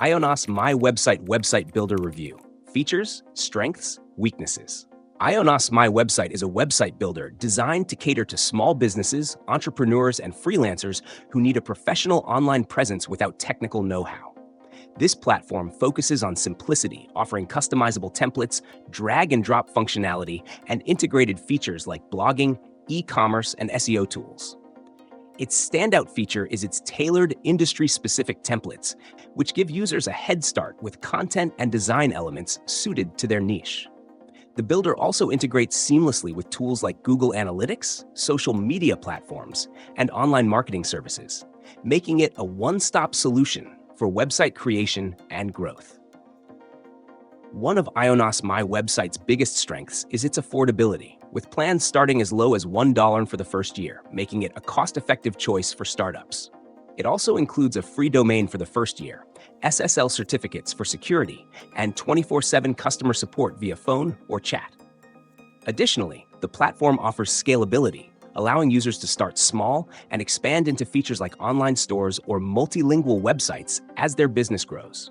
IONOS My Website Builder Review. Features, strengths, weaknesses. IONOS My Website is a website builder designed to cater to small businesses, entrepreneurs, and freelancers who need a professional online presence without technical know-how. This platform focuses on simplicity, offering customizable templates, drag and drop functionality, and integrated features like blogging, e-commerce, and SEO tools. Its standout feature is its tailored, industry-specific templates, which give users a head start with content and design elements suited to their niche. The builder also integrates seamlessly with tools like Google Analytics, social media platforms, and online marketing services, making it a one-stop solution for website creation and growth. One of IONOS My Website's biggest strengths is its affordability, with plans starting as low as $1 for the first year, making it a cost-effective choice for startups. It also includes a free domain for the first year, SSL certificates for security, and 24/7 customer support via phone or chat. Additionally, the platform offers scalability, allowing users to start small and expand into features like online stores or multilingual websites as their business grows.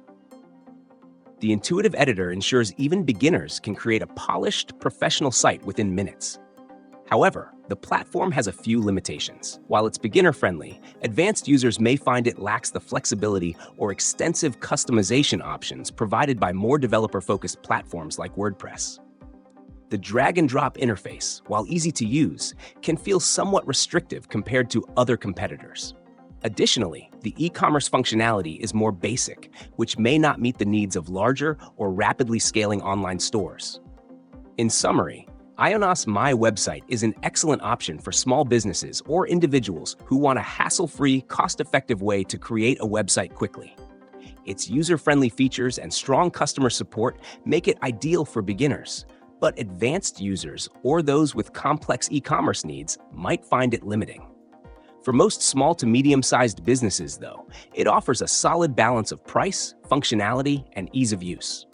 The intuitive editor ensures even beginners can create a polished, professional site within minutes. However, the platform has a few limitations. While it's beginner-friendly, advanced users may find it lacks the flexibility or extensive customization options provided by more developer-focused platforms like WordPress. The drag-and-drop interface, while easy to use, can feel somewhat restrictive compared to other competitors. Additionally, the e-commerce functionality is more basic, which may not meet the needs of larger or rapidly scaling online stores. In summary, IONOS My Website is an excellent option for small businesses or individuals who want a hassle-free, cost-effective way to create a website quickly. Its user-friendly features and strong customer support make it ideal for beginners, but advanced users or those with complex e-commerce needs might find it limiting. For most small to medium-sized businesses, though, it offers a solid balance of price, functionality, and ease of use.